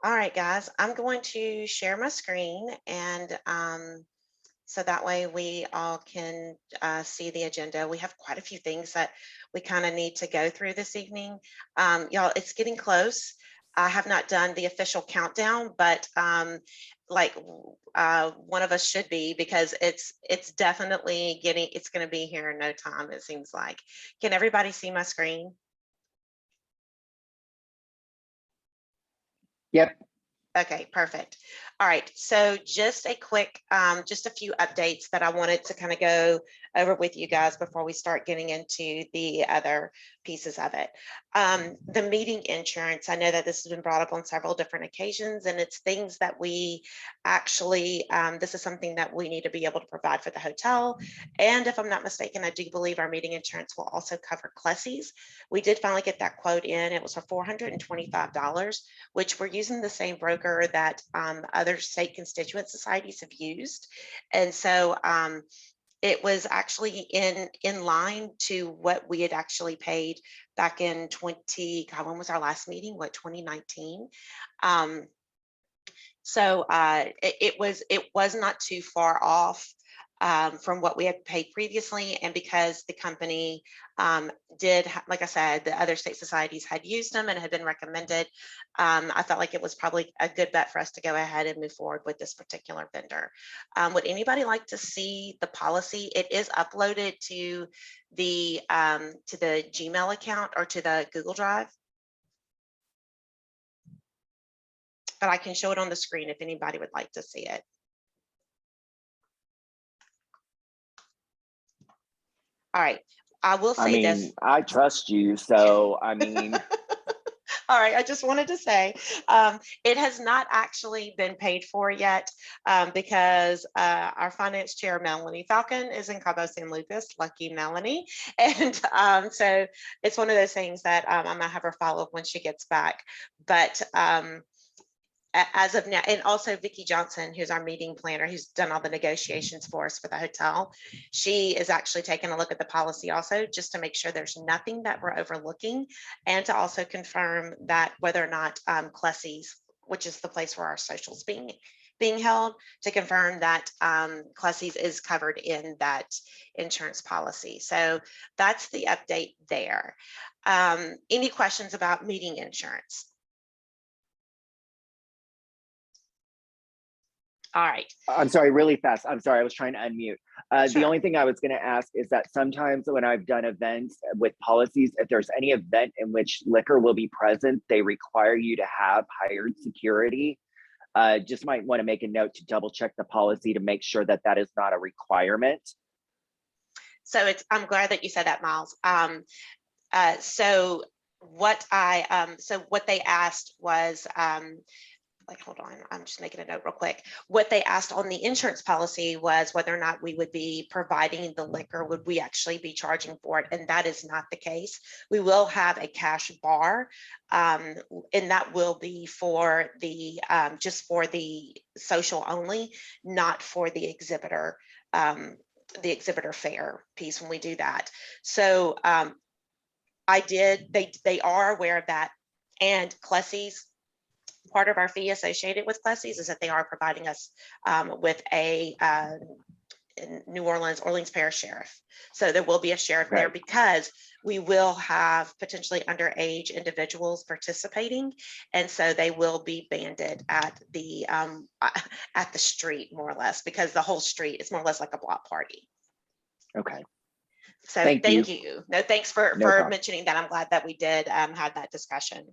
All right, guys, I'm going to share my screen and so that way we all can see the agenda. We have quite a few things that we kind of need to go through this evening. Y'all, it's getting close. I have not done the official countdown, but like one of us should be because it's definitely it's going to be here in no time, it seems like. Can everybody see my screen? Yep. Okay, perfect. All right, so just a quick, just a few updates that I wanted to kind of go over with you guys before we start getting into the other pieces of it. The meeting insurance, I know that this has been brought up on several different occasions, and it's things that we actually, this is something that we need to be able to provide for the hotel. And if I'm not mistaken, I do believe our meeting insurance will also cover Clessy's. We did finally get that quote in. It was for $425, which we're using the same broker that other state constituent societies have used. And so it was actually in line to what we had actually paid back in God, when was our last meeting? What, 2019? It was not too far off from what we had paid previously. And because the company like I said, the other state societies had used them and had been recommended, I felt like it was probably a good bet for us to go ahead and move forward with this particular vendor. Would anybody like to see the policy? It is uploaded to the Gmail account or to the Google Drive. But I can show it on the screen if anybody would like to see it. All right, I will say this. I trust you, so I mean. All right, I just wanted to say it has not actually been paid for yet because our finance chair, Melanie Falcon, is in Cabo San Lucas. Lucky Melanie. And so it's one of those things that I'm going to have her follow up when she gets back. But as of now, and also Vicki Johnson, who's our meeting planner, who's done all the negotiations for us for the hotel, she is actually taking a look at the policy also, just to make sure there's nothing that we're overlooking, and to also confirm that whether or not Clessy's, which is the place where our socials being held, to confirm that Clessy's is covered in that insurance policy. So that's the update there. Any questions about meeting insurance? All right. I'm sorry, really fast. I'm sorry, I was trying to unmute. Sure. The only thing I was going to ask is that sometimes when I've done events with policies, if there's any event in which liquor will be present, they require you to have hired security. Just might want to make a note to double check the policy to make sure that that is not a requirement. So I'm glad that you said that, Miles. So what they asked was, hold on, I'm just making a note real quick. What they asked on the insurance policy was whether or not we would be providing the liquor, would we actually be charging for it? And that is not the case. We will have a cash bar, and that will be for the, just for the social only, not for the exhibitor fare piece when we do that. So they are aware of that. And Clessy's, part of our fee associated with Clessy's is that they are providing us with a New Orleans Parish Sheriff. So there will be a sheriff there because we will have potentially underage individuals participating. And so they will be banded at the street, more or less, because the whole street is more or less like a block party. Okay. So thank you. No, thanks for mentioning that. I'm glad that we did have that discussion.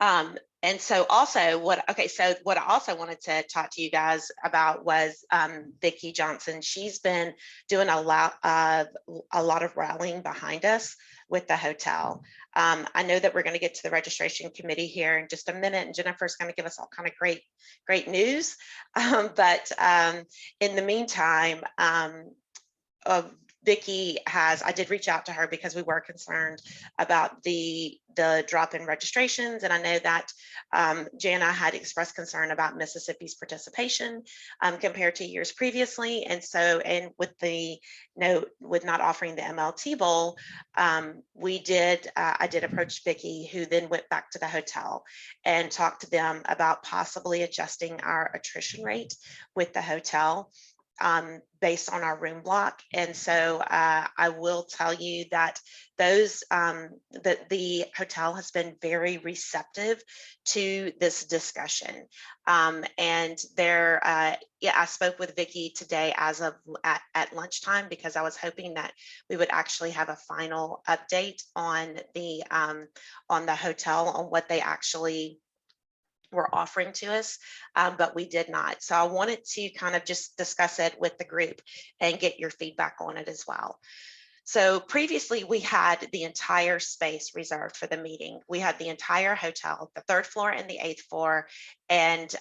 And so also what I also wanted to talk to you guys about was Vicki Johnson. She's been doing a lot of rallying behind us with the hotel. I know that we're going to get to the registration committee here in just a minute, and Jennifer's going to give us all kind of great news. But in the meantime, Vicki I did reach out to her because we were concerned about the drop in registrations. And I know that Jana had expressed concern about Mississippi's participation compared to years previously. And so, and with with not offering the MLT Bowl, I did approach Vicki, who then went back to the hotel and talked to them about possibly adjusting our attrition rate with the hotel based on our room block. And so I will tell you that that the hotel has been very receptive to this discussion. And yeah, I spoke with Vicki today at lunchtime, because I was hoping that we would actually have a final update on the hotel, on what they actually were offering to us, but we did not. So I wanted to kind of just discuss it with the group and get your feedback on it as well. So previously we had the entire space reserved for the meeting. We had the entire hotel, the 3rd floor and the 8th floor, and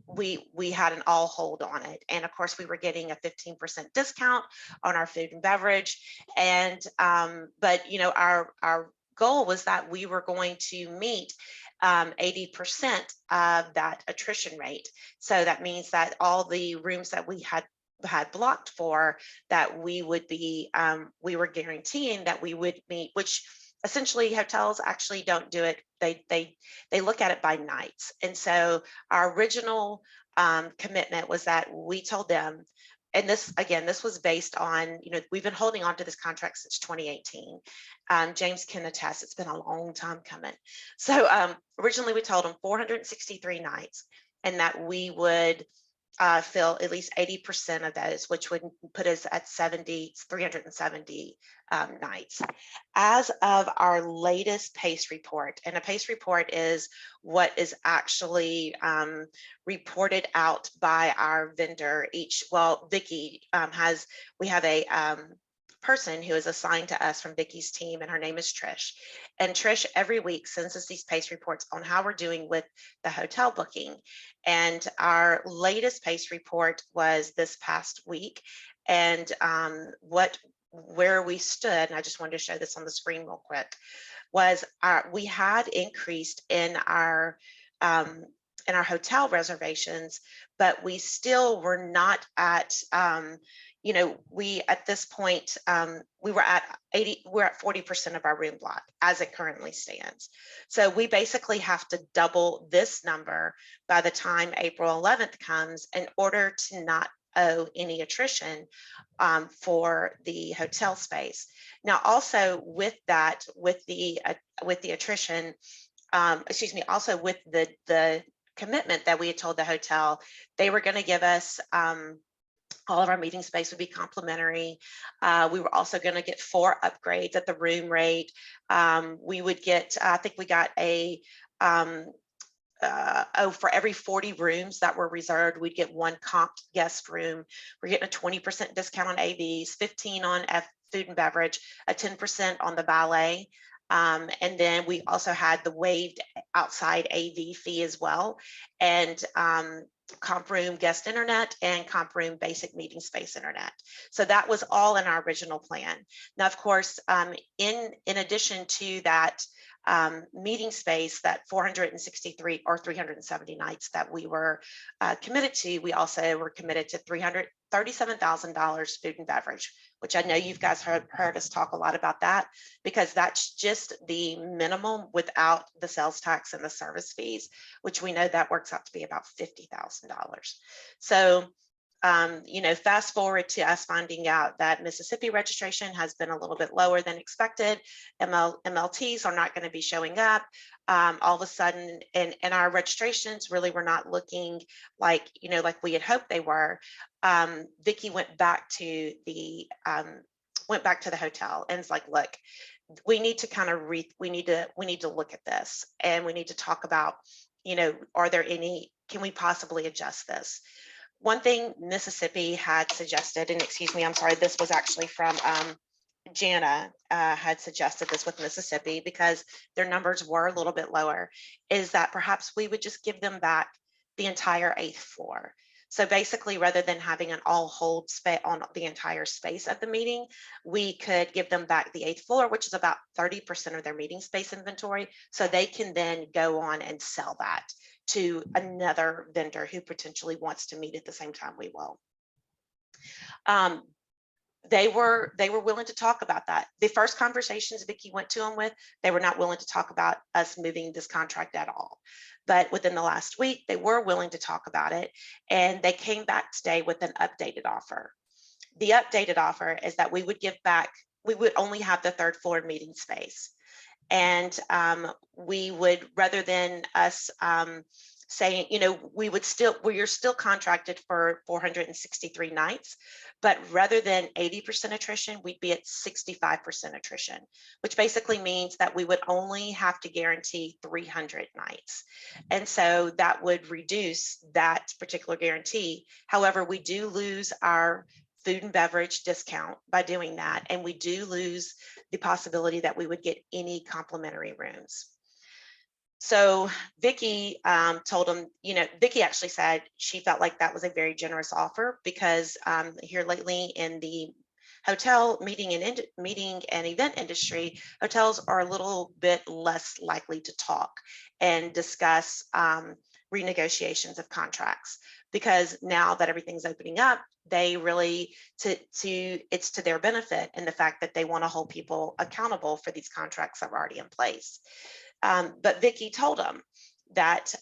we had an all hold on it. And of course we were getting a 15% discount on our food and beverage. And but our goal was that we were going to meet 80% of that attrition rate. So that means that all the rooms that we had blocked for, that we would be, we were guaranteeing that we would meet, which essentially hotels actually don't do it. They look at it by nights. And so our original commitment was that we told them, and this, again, this was based on, we've been holding on to this contract since 2018. James can attest, it's been a long time coming. So originally we told them 463 nights, and that we would fill at least 80% of those, which would put us at 370 nights. As of our latest PACE report, and a PACE report is what is actually reported out by our vendor Vicki we have a person who is assigned to us from Vicki's team, and her name is Trish. And Trish every week sends us these PACE reports on how we're doing with the hotel booking. And our latest PACE report was this past week. And where we stood, and I just wanted to show this on the screen real quick, was we had increased in our hotel reservations, but we still were not at we at this point we're at 40% of our room block as it currently stands. So we basically have to double this number by the time April 11th comes in order to not owe any attrition for the hotel space. Now, also with that, with the attrition, also with the commitment that we had told the hotel, they were going to give us all of our meeting space would be complimentary. We were also going to get 4 upgrades at the room rate. We would get, I think we got for every 40 rooms that were reserved, we'd get 1 comped guest room. We're getting a 20% discount on AVs, 15 on food and beverage, a 10% on the valet. And then we also had the waived outside AV fee as well, and comp room guest internet and comp room basic meeting space internet. So that was all in our original plan. Now, of course, in addition to that meeting space, that 463 or 370 nights that we were committed to, we also were committed to $337,000 food and beverage, which I know you guys heard us talk a lot about that, because that's just the minimum without the sales tax and the service fees, which we know that works out to be about $50,000. So fast forward to us finding out that Mississippi registration has been a little bit lower than expected. MLTs are not going to be showing up all of a sudden, and our registrations really were not looking like we had hoped they were. Vicki went back to the hotel and it's like, look, we need to kind of we need to look at this, and we need to talk about, can we possibly adjust this? One thing Mississippi had suggested, and excuse me, I'm sorry, this was actually from Jana had suggested this with Mississippi, because their numbers were a little bit lower, is that perhaps we would just give them back the entire 8th floor. So basically, rather than having an all hold space on the entire space of the meeting, we could give them back the 8th floor, which is about 30% of their meeting space inventory. So they can then go on and sell that to another vendor who potentially wants to meet at the same time we will. They were willing to talk about that. The first conversations Vicki went to them with, they were not willing to talk about us moving this contract at all. But within the last week, they were willing to talk about it. And they came back today with an updated offer. The updated offer is that we would give back, we would only have the 3rd floor meeting space. And we would, rather than us saying, you know, we are still contracted for 463 nights, but rather than 80% attrition, we'd be at 65% attrition, which basically means that we would only have to guarantee 300 nights. And so that would reduce that particular guarantee. However, we do lose our food and beverage discount by doing that. And we do lose the possibility that we would get any complimentary rooms. So Vicki told him, you know, Vicki actually said she felt like that was a very generous offer because here lately in the hotel meeting and event industry, hotels are a little bit less likely to talk and discuss renegotiations of contracts, because now that everything's opening up, they really it's to their benefit, and the fact that they want to hold people accountable for these contracts that are already in place. But Vicki told them that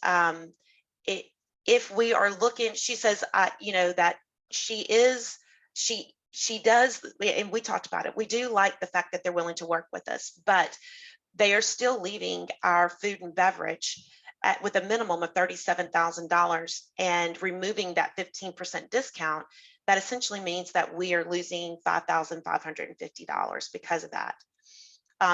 if we are looking, she says, you know, that she does, and we talked about it. We do like the fact that they're willing to work with us, but they are still leaving our food and beverage with a minimum of $37,000 and removing that 15% discount. That essentially means that we are losing $5,550 because of that.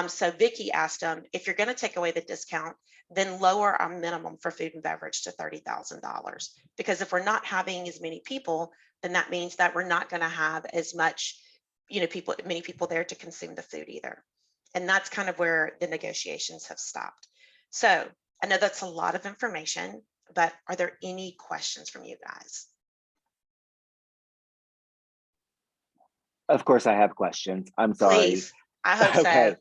So Vicki asked them, if you're going to take away the discount, then lower our minimum for food and beverage to $30,000. Because if we're not having as many people, then that means that we're not going to have as much, you know, many people there to consume the food either. And that's kind of where the negotiations have stopped. So I know that's a lot of information, but are there any questions from you guys? Of course, I have questions. I'm sorry. Please, I hope Okay. so.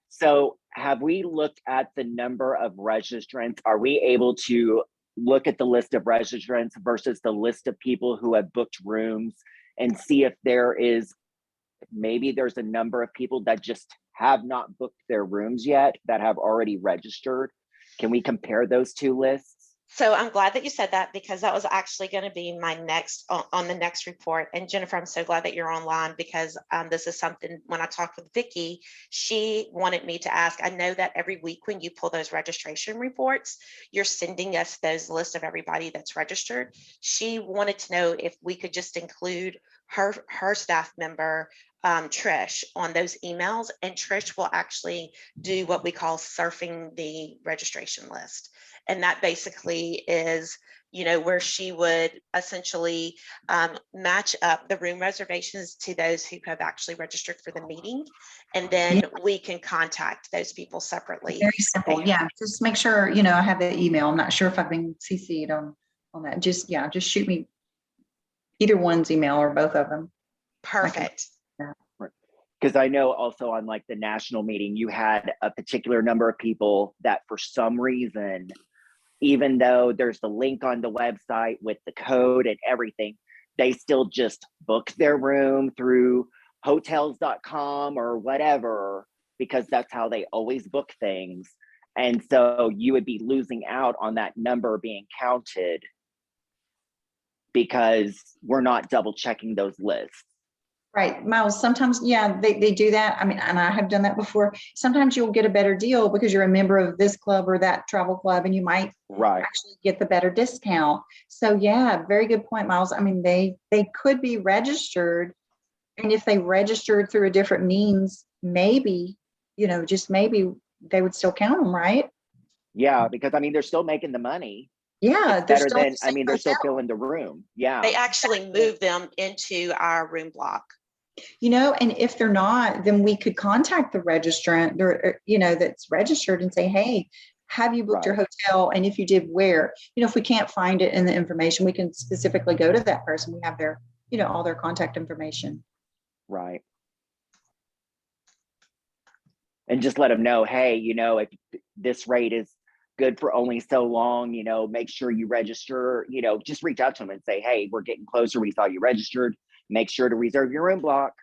So have we looked at the number of registrants? Are we able to look at the list of registrants versus the list of people who have booked rooms and see if maybe there's a number of people that just have not booked their rooms yet that have already registered? Can we compare those two lists? So I'm glad that you said that, because that was actually going to be my next on the next report. And Jennifer, I'm so glad that you're online, because this is something, when I talked with Vicki, she wanted me to ask. I know that every week when you pull those registration reports, you're sending us those lists of everybody that's registered. She wanted to know if we could just include her staff member, Trish, on those emails, and Trish will actually do what we call surfing the registration list. And that basically is, you know, where she would essentially match up the room reservations to those who have actually registered for the meeting. And then we can contact those people separately. Very simple. Yeah. Just make sure, you know, I have the email. I'm not sure if I've been CC'd on that. Just shoot me either one's email or both of them. Perfect. Because I know also on like the national meeting, you had a particular number of people that for some reason, even though there's the link on the website with the code and everything, they still just book their room through hotels.com or whatever, because that's how they always book things. And so you would be losing out on that number being counted because we're not double checking those lists. Right, Miles, sometimes, yeah, they do that. I mean, and I have done that before. Sometimes you'll get a better deal because you're a member of this club or that travel club, and you might actually get the better discount. So yeah, very good point, Miles. I mean, they could be registered, and if they registered through a different means, maybe, you know, just maybe they would still count them, right? Yeah, because I mean, they're still making the money. Yeah, it's better than, I mean, they're still filling the room. Yeah. They actually move them into our room block. You know, and if they're not, then we could contact the registrant, or, you know, that's registered and say, hey, have you booked your hotel? And if you did, where? If we can't find it in the information, we can specifically go to that person. We have their, all their contact information. Right. And just let them know, hey, if this rate is good for only so long, make sure you register, just reach out to them and say, hey, we're getting closer. We saw you registered. Make sure to reserve your room block.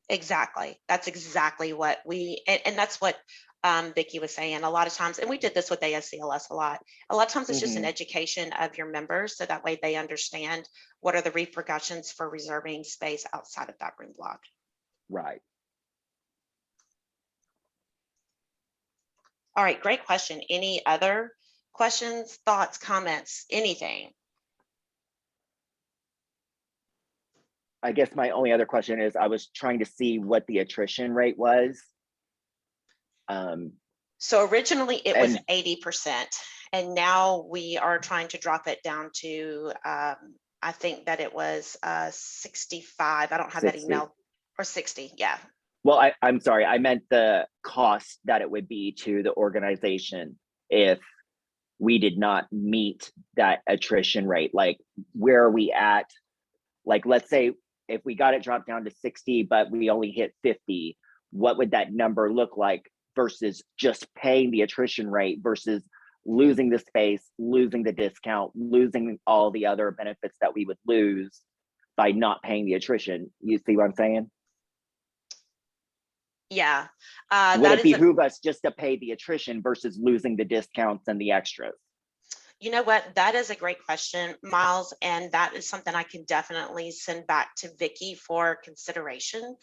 Exactly. That's exactly what and that's what Vicki was saying a lot of times. And we did this with ASCLS a lot. A lot of times it's just an education of your members. So that way they understand what are the repercussions for reserving space outside of that room block. Right. All right. Great question. Any other questions, thoughts, comments, anything? I guess my only other question is I was trying to see what the attrition rate was. So originally it was 80%, and now we are trying to drop it down to, I think that it was 65. I don't have 60. That email, or 60. Yeah. Well, I'm sorry. I meant the cost that it would be to the organization if we did not meet that attrition rate. Like, where are we at? Like, let's say if we got it dropped down to 60, but we only hit 50, what would that number look like versus just paying the attrition rate versus losing the space, losing the discount, losing all the other benefits that we would lose by not paying the attrition? You see what I'm saying? Yeah. Would it behoove us just to pay the attrition versus losing the discounts and the extras? You know what? That is a great question, Miles. And that is something I can definitely send back to Vicki for consideration,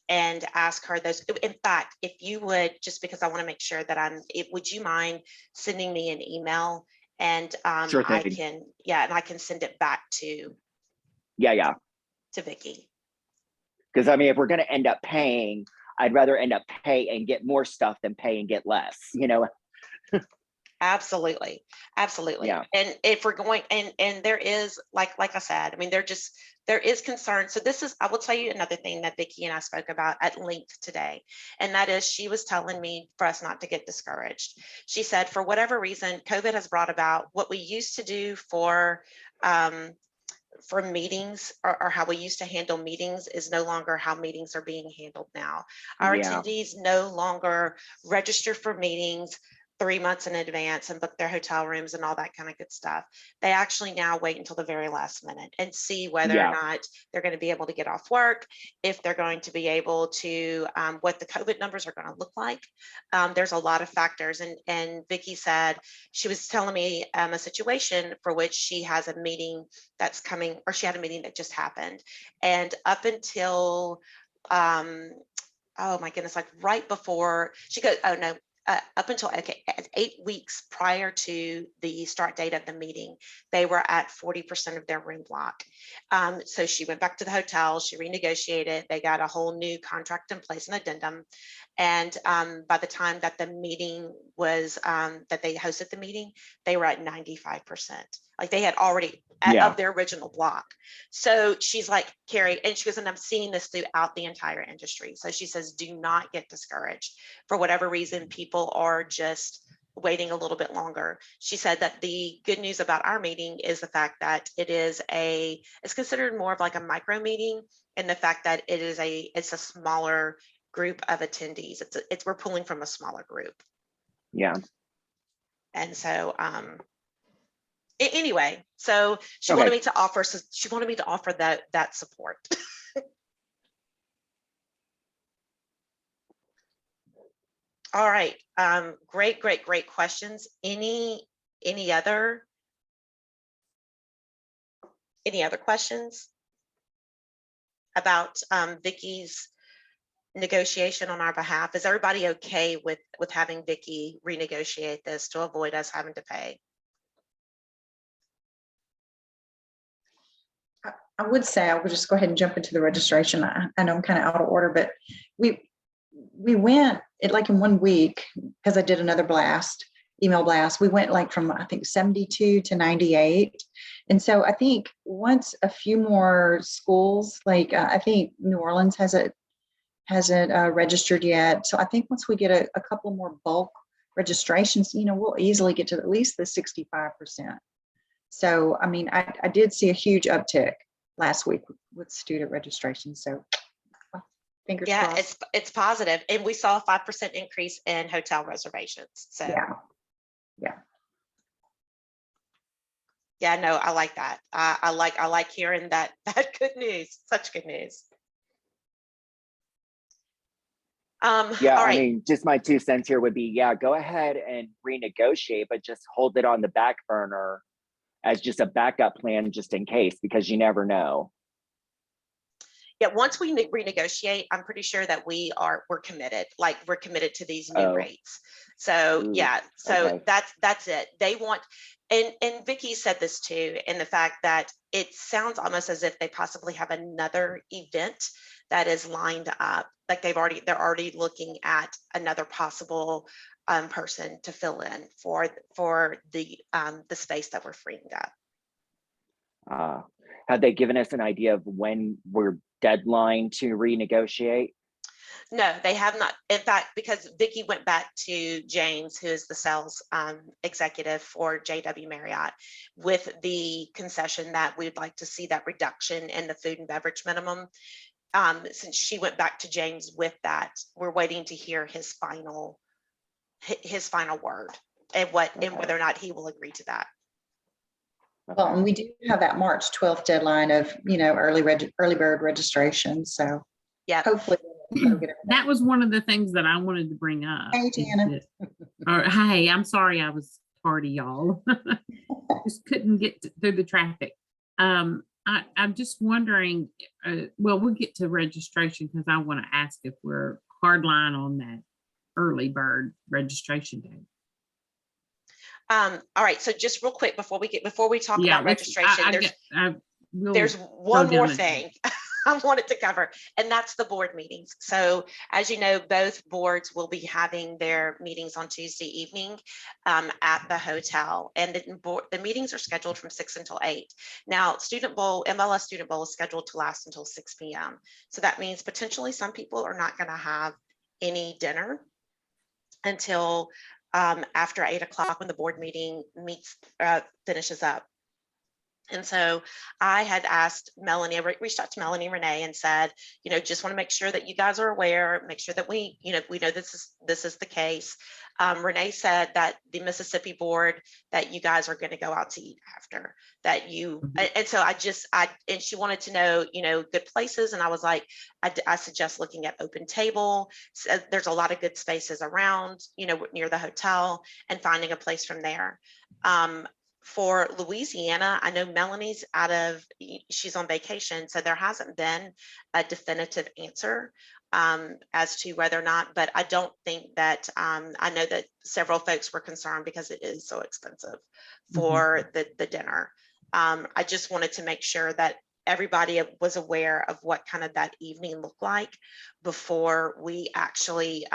and ask her those. In fact, if you would, just because I want to make sure that would you mind sending me an email, and sure thing. I can send it back to to Vicki. Because I mean, if we're going to end up paying, I'd rather end up pay and get more stuff than pay and get less, Absolutely. Yeah. And if we're going, and there is, like I said, I mean, there is concern. So I will tell you another thing that Vicki and I spoke about at length today. And that is, she was telling me for us not to get discouraged. She said, for whatever reason, COVID has brought about what we used to do for meetings, or how we used to handle meetings, is no longer how meetings are being handled now. Our attendees no longer register for meetings 3 months in advance and book their hotel rooms and all that kind of good stuff. They actually now wait until the very last minute and see whether or not they're going to be able to get off work, if they're going to be able to, what the COVID numbers are going to look like. There's a lot of factors. And Vicki said, she was telling me a situation for which she has a meeting that's coming, or she had a meeting that just happened. And up until, oh my goodness, like right before she goes, oh no, up until 8 weeks prior to the start date of the meeting, they were at 40% of their room block. So she went back to the hotel, she renegotiated, they got a whole new contract in place, an addendum. And by the time that the meeting was, that they hosted the meeting, they were at 95%. Like they had already of their original block. So she's like, Carrie, and she goes, and I'm seeing this throughout the entire industry. So she says, do not get discouraged. For whatever reason, people are just waiting a little bit longer. She said that the good news about our meeting is the fact that it's considered more of like a micro meeting, and the fact that it's a smaller group of attendees. We're pulling from a smaller group. Yeah. And so, anyway, so she wanted me to offer that support. All right. Great questions. Any other questions about Vicki's negotiation on our behalf? Is everybody okay with having Vicki renegotiate this to avoid us having to pay? I would say I would just go ahead and jump into the registration. I know I'm kind of out of order, but we went like in 1 week, because I did another email blast. We went like from, I think, 72 to 98. And so I think once a few more schools, like I think New Orleans has hasn't registered yet. So I think once we get a couple more bulk registrations, we'll easily get to at least the 65%. So, I mean, I did see a huge uptick last week with student registration. So fingers crossed. It's positive. And we saw a 5% increase in hotel reservations. So yeah, no, I like that. I like hearing that good news, such good news. Yeah, all right. I mean, just my 2 cents here would be, go ahead and renegotiate, but just hold it on the back burner as just a backup plan, just in case, because you never know. Yeah, once we renegotiate, I'm pretty sure that we're committed. Like, we're committed to these new rates. So so that's it. They want, and Vicki said this too, in the fact that it sounds almost as if they possibly have another event that is lined up. Like they're already looking at another possible person to fill in for the space that we're freeing up. Have they given us an idea of when we're deadline to renegotiate? No, they have not. In fact, because Vicki went back to James, who is the sales executive for JW Marriott, with the concession that we'd like to see that reduction in the food and beverage minimum. Since she went back to James with that, we're waiting to hear his final word and whether or not he will agree to that. Well, and we do have that March 12th deadline of, early bird registration. So yeah, hopefully that was one of the things that I wanted to bring up. Hey, Jana. Hey, I'm sorry I was tardy, y'all. Just couldn't get through the traffic. I'm just wondering, well, we'll get to registration because I want to ask if we're hardline on that early bird registration day. All right. So just real quick before we talk about registration, there's one more thing I wanted to cover, and that's the board meetings. So as you know, both boards will be having their meetings on Tuesday evening at the hotel, and the meetings are scheduled from 6 until 8. Now, MLS Student Bowl is scheduled to last until 6 p.m. So that means potentially some people are not going to have any dinner until after 8 o'clock when the board meeting finishes up. And so I had asked Melanie, I reached out to Melanie and Renee and said, just want to make sure that you guys are aware, make sure that we know this is the case. Renee said that the Mississippi board, that you guys are going to go out to eat after that and so and she wanted to know, good places. And I was like, I suggest looking at Open Table. So there's a lot of good spaces around, near the hotel, and finding a place from there. For Louisiana, I know Melanie's she's on vacation, so there hasn't been a definitive answer as to whether or not, but I don't think that, I know that several folks were concerned because it is so expensive for the dinner. I just wanted to make sure that everybody was aware of what kind of that evening looked like before we actually,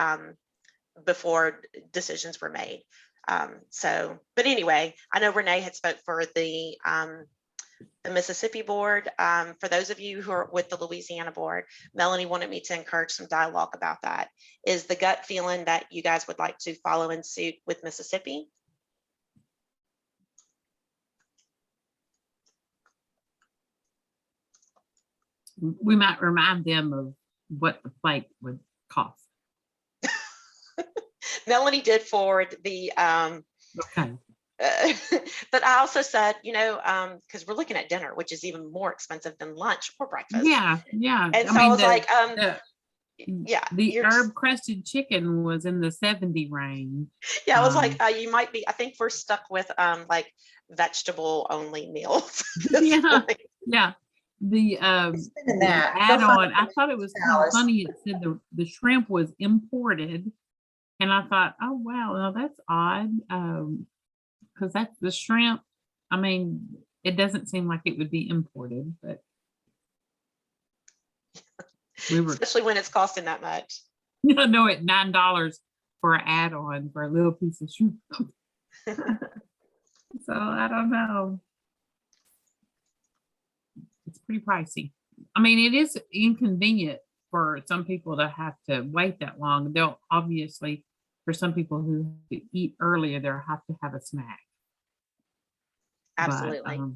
before decisions were made. But anyway, I know Renee had spoke for the Mississippi board. For those of you who are with the Louisiana board, Melanie wanted me to encourage some dialogue about that. Is the gut feeling that you guys would like to follow in suit with Mississippi? We might remind them of what the plate would cost. Melanie did forward the okay. But I also said, because we're looking at dinner, which is even more expensive than lunch or breakfast. Yeah. And so I was like, the herb crusted chicken was in the 70 range. Yeah, I was like, you might be. I think we're stuck with like vegetable only meals. Yeah. The add-on, I thought it was kind of funny. It said the shrimp was imported. And I thought, oh, wow, well, that's odd. Because that's the shrimp. I mean, it doesn't seem like it would be imported, but especially when it's costing that much. No, at $9 for an add-on for a little piece of shrimp. So I don't know. It's pretty pricey. I mean, it is inconvenient for some people to have to wait that long. They'll obviously, for some people who eat earlier, they'll have to have a snack. Absolutely. But,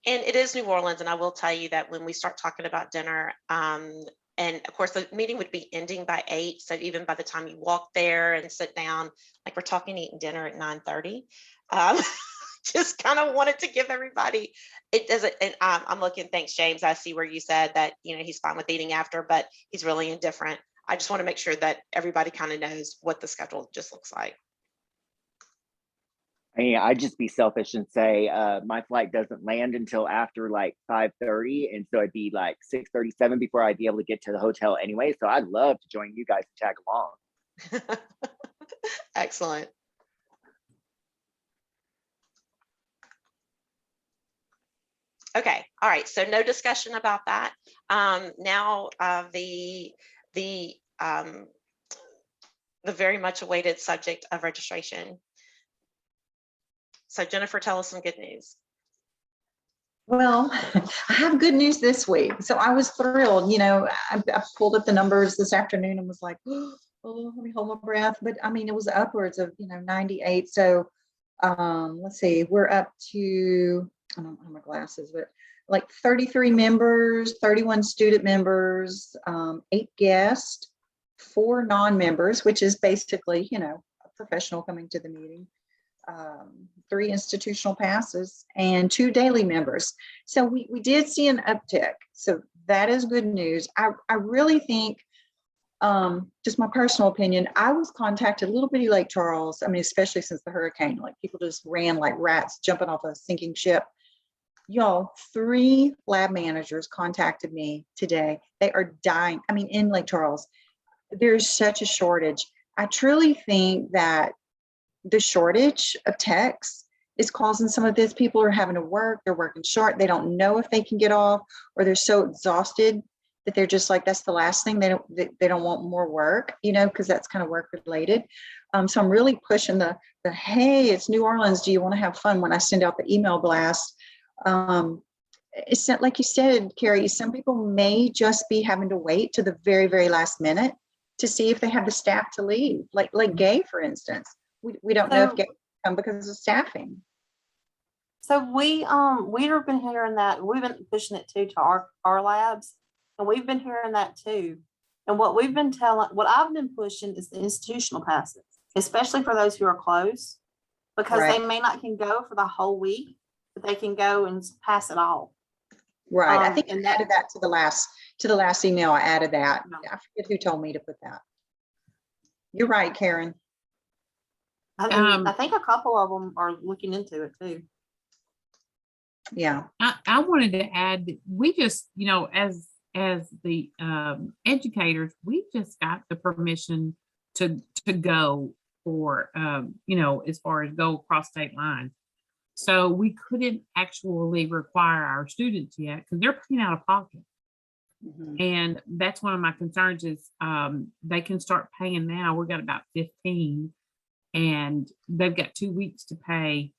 and it is New Orleans. And I will tell you that when we start talking about dinner, and of course the meeting would be ending by 8. So even by the time you walk there and sit down, like we're talking eating dinner at 9:30. Just kind of wanted to give everybody, it doesn't, and I'm looking, thanks James, I see where you said that, he's fine with eating after, but he's really indifferent. I just want to make sure that everybody kind of knows what the schedule just looks like. I'd just be selfish and say my flight doesn't land until after like 5:30, and so it'd be like 6:37 before I'd be able to get to the hotel anyway. So I'd love to join you guys and tag along. Excellent. Okay, all right, so no discussion about that. Now the very much awaited subject of registration. So Jennifer, tell us some good news. Well, I have good news this week. So I was thrilled, I pulled up the numbers this afternoon and was like, oh, let me hold my breath. But I mean, it was upwards of, 98. So let's see, we're up to, I don't have my glasses, but like 33 members, 31 student members, 8 guests, 4 non-members, which is basically, a professional coming to the meeting, 3 institutional passes, and 2 daily members. So we did see an uptick. So that is good news. I really think, just my personal opinion, I was contacted a little bitty Lake Charles. I mean, especially since the hurricane, like people just ran like rats jumping off a sinking ship. Y'all, 3 lab managers contacted me today. They are dying. I mean, in Lake Charles, there's such a shortage. I truly think that the shortage of techs is causing some of this. People are having to work, they're working short, they don't know if they can get off, or they're so exhausted that they're just like, that's the last thing. They don't want more work, because that's kind of work related. So I'm really pushing the hey, it's New Orleans, do you want to have fun, when I send out the email blast. It's not, like you said, Carrie, some people may just be having to wait to the very, very last minute to see if they have the staff to leave, like Gay, for instance. We don't know if Gay can come because of staffing. So we've been hearing that. We've been pushing it too to our labs, and we've been hearing that too. And what I've been pushing is the institutional passes, especially for those who are close, because Right. they may not can go for the whole week, but they can go and pass it all. Right. I think and I added that to the last email. I added that. No. I forget who told me to put that. You're right, Karen. I think a couple of them are looking into it too. Yeah. I wanted to add that we just, as the educators, we just got the permission to go for, as far as go across state lines. So we couldn't actually require our students yet because they're paying out of pocket. Mhm. And that's one of my concerns is they can start paying now. We've got about 15 and they've got 2 weeks to pay.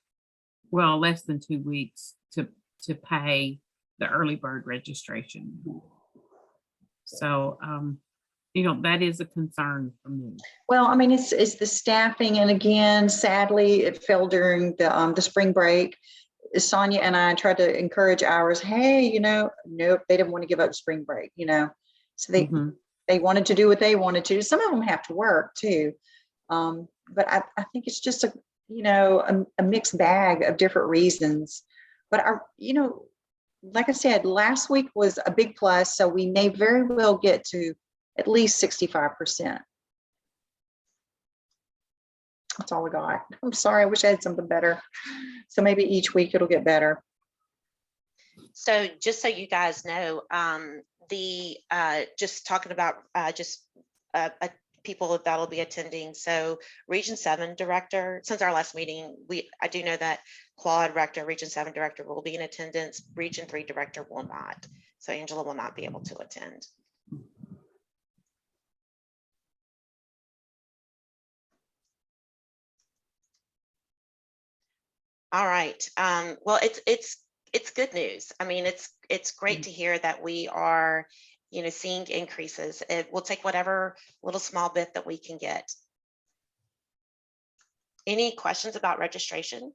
Well, less than 2 weeks to pay the early bird registration. So, that is a concern for me. Well, I mean, it's the staffing, and again, sadly, it fell during the spring break. Sonia and I tried to encourage ours. Hey, nope, they didn't want to give up spring break. So they wanted to do what they wanted to. Some of them have to work too, but I think it's just a mixed bag of different reasons. But like I said, last week was a big plus, so we may very well get to at least 65%. That's all I got. I'm sorry, I wish I had something better. So maybe each week it'll get better. So just so you guys know, just talking about people that'll be attending. So Region 7 director, since our last meeting, I do know that Claude Rector, Region 7 director, will be in attendance. Region 3 director will not. So Angela will not be able to attend. All right. Well, it's good news. I mean, it's great to hear that we are seeing increases. We'll take whatever little small bit that we can get. Any questions about registration?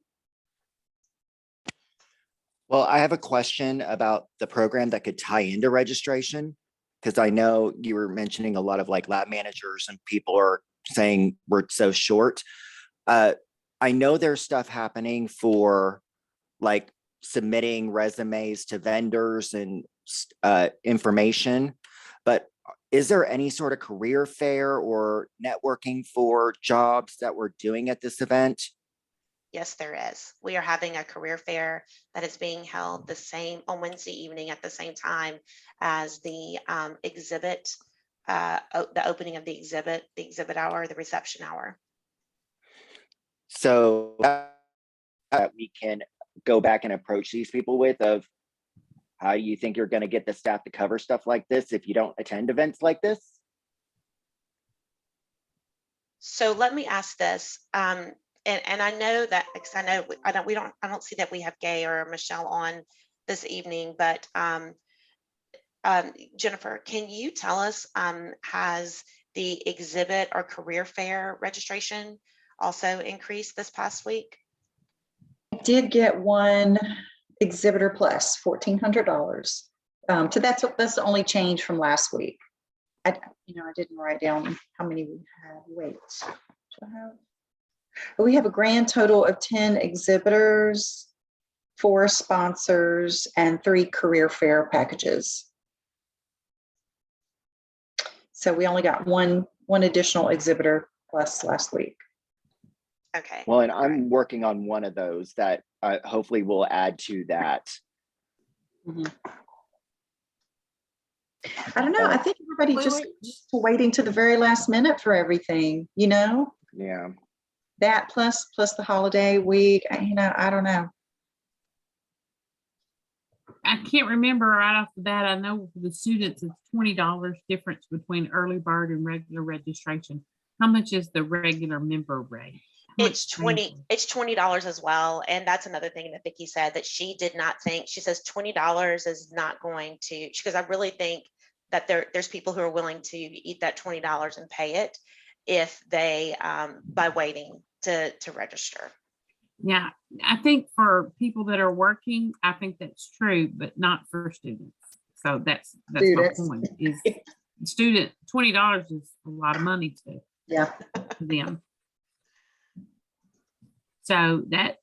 Well, I have a question about the program that could tie into registration, because I know you were mentioning a lot of like lab managers and people are saying we're so short. I know there's stuff happening for like submitting resumes to vendors and information, but is there any sort of career fair or networking for jobs that we're doing at this event? Yes, there is. We are having a career fair that is being held on Wednesday evening at the same time as the exhibit, the opening of the exhibit hour, the reception hour. So that we can go back and approach these people with of how do you think you're going to get the staff to cover stuff like this if you don't attend events like this? So let me ask this. And I know that, because I don't see that we have Gay or Michelle on this evening, but Jennifer, can you tell us, has the exhibit or career fair registration also increased this past week? I did get one exhibitor plus $1,400. So that's the only change from last week. I didn't write down how many we had. Wait, we have a grand total of 10 exhibitors, 4 sponsors, and 3 career fair packages. So we only got one additional exhibitor plus last week. Okay. Well, and I'm working on one of those that hopefully will add to that. Mm-hmm. I don't know. I think everybody just waiting to the very last minute for everything, Yeah. That plus the holiday week, I don't know. I can't remember right off the bat. I know for the students, it's $20 difference between early bird and regular registration. How much is the regular member rate? It's $20 as well. And that's another thing that Vicki said, that she did not think. She says $20 is not going to, because I really think that there's people who are willing to eat that $20 and pay it if they by waiting to register. Yeah, I think for people that are working, I think that's true, but not for students. So that's my point. Is student $20 is a lot of money to them. So that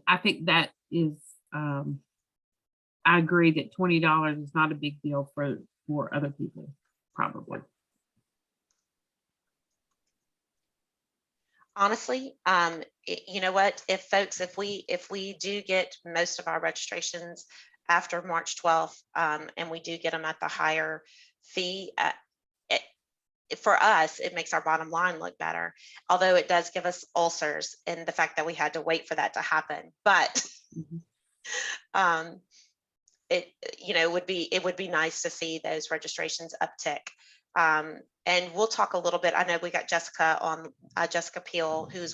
I think that is I agree that $20 is not a big deal for other people, probably. Honestly, you know what, if we do get most of our registrations after March 12th, and we do get them at the higher fee, for us, it makes our bottom line look better, although it does give us ulcers in the fact that we had to wait for that to happen. But it would be nice to see those registrations uptick. And we'll talk a little bit. I know we got Jessica on, Jessica Peel, who's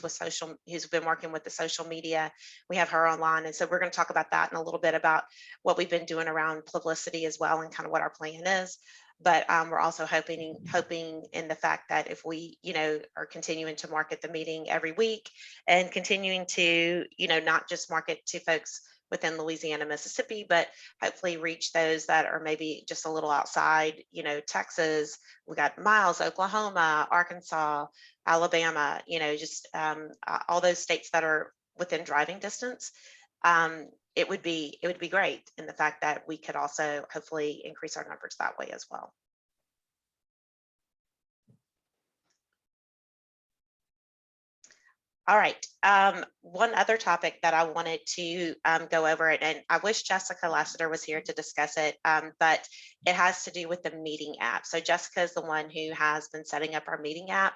been working with the social media. We have her online. And so we're going to talk about that in a little bit, about what we've been doing around publicity as well, and kind of what our plan is. But we're also hoping in the fact that if we, are continuing to market the meeting every week, and continuing to, not just market to folks within Louisiana, Mississippi, but hopefully reach those that are maybe just a little outside, Texas. We got Miles, Oklahoma, Arkansas, Alabama, just all those states that are within driving distance. It would be great in the fact that we could also hopefully increase our numbers that way as well. All right. One other topic that I wanted to go over, and I wish Jessica Lassiter was here to discuss it, but it has to do with the meeting app. So Jessica is the one who has been setting up our meeting app.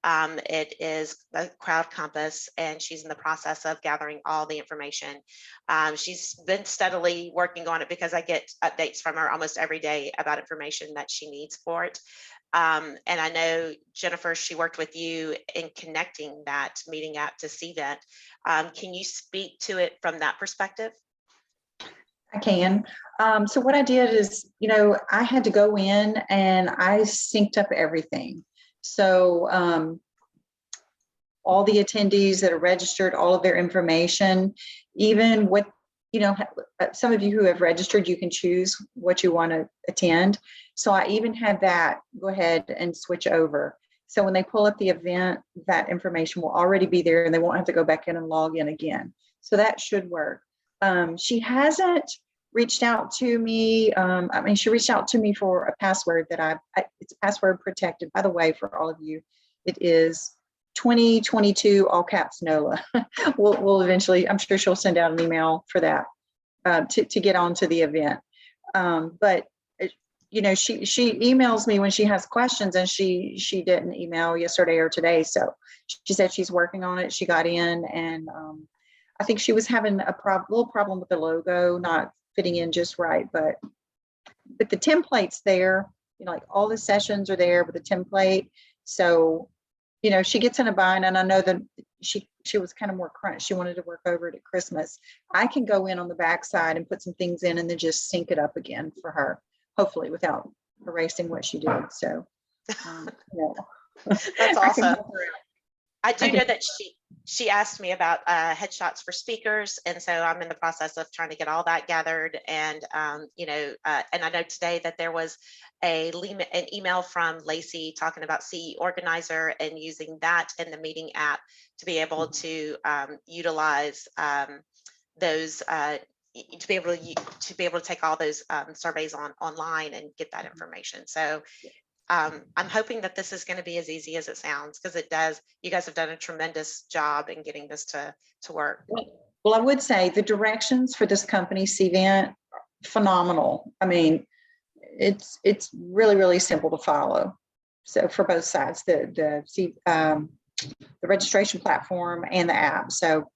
It is the Crowd Compass, and she's in the process of gathering all the information. She's been steadily working on it because I get updates from her almost every day about information that she needs for it. And I know, Jennifer, she worked with you in connecting that meeting app to CVent. Can you speak to it from that perspective? I can. So what I did is, I had to go in and I synced up everything. So all the attendees that are registered, all of their information, even what, some of you who have registered, you can choose what you want to attend. So I even had that go ahead and switch over. So when they pull up the event, that information will already be there and they won't have to go back in and log in again. So that should work. She hasn't reached out to me. She reached out to me for a password that it's password protected, by the way, for all of you. It is 2022, all caps NOLA. We'll eventually, I'm sure she'll send out an email for that to get onto the event. But she emails me when she has questions, and she didn't email yesterday or today. So she said she's working on it. She got in, and I think she was having a little problem with the logo not fitting in just right. But the template's there. Like all the sessions are there with the template. So she gets in a bind, and I know that she was kind of more crunch. She wanted to work over it at Christmas. I can go in on the backside and put some things in and then just sync it up again for her, hopefully without erasing what she did. So that's awesome. I do know that she asked me about headshots for speakers, and so I'm in the process of trying to get all that gathered. And and I know today that there was an email from Lacey talking about CE Organizer and using that in the meeting app to be able to utilize those to be able to take all those surveys online and get that information. So I'm hoping that this is going to be as easy as it sounds, because it does. You guys have done a tremendous job in getting this to work. Well, I would say the directions for this company, Cvent, phenomenal. I mean, it's really, really simple to follow. So for both sides, the registration platform and the app. So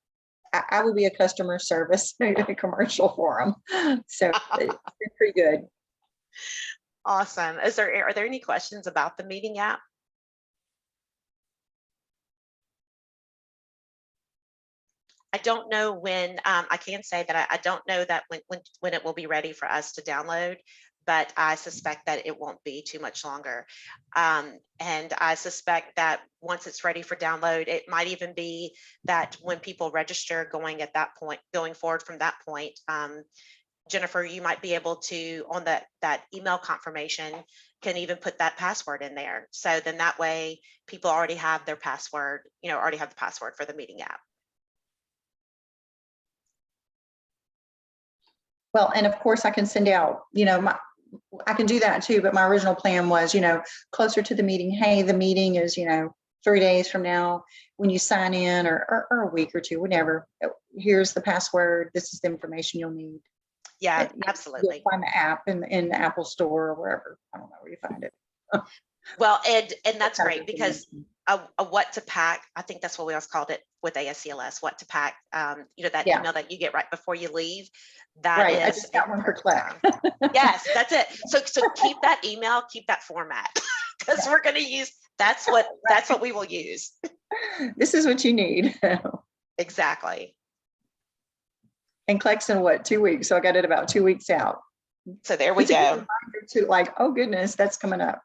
I would be a customer service commercial for them. So it's been pretty good. Awesome. Are there any questions about the meeting app? I don't know when, I can say that I don't know that when it will be ready for us to download, but I suspect that it won't be too much longer. And I suspect that once it's ready for download, it might even be that when people register going forward from that point, Jennifer, you might be able to, on that email confirmation, can even put that password in there. So then that way people already have their password, already have the password for the meeting app. Well, and of course I can send out, I can do that too, but my original plan was, closer to the meeting, hey, the meeting is, 3 days from now, when you sign in, or a week or two, whenever, here's the password, this is the information you'll need. Yeah, absolutely. You'll find the app in the Apple Store or wherever. I don't know where you find it. Well, and that's great, because a what to pack, I think that's what we always called it with ASCLS, what to pack, that email that you get right before you leave. That right. is, I just got one for Claire. Yes, that's it. So keep that email, keep that format, because we're going to use, that's what we will use. This is what you need. Exactly. And collects in what, 2 weeks? So I got it about 2 weeks out. So there we go. To like, oh goodness, that's coming up.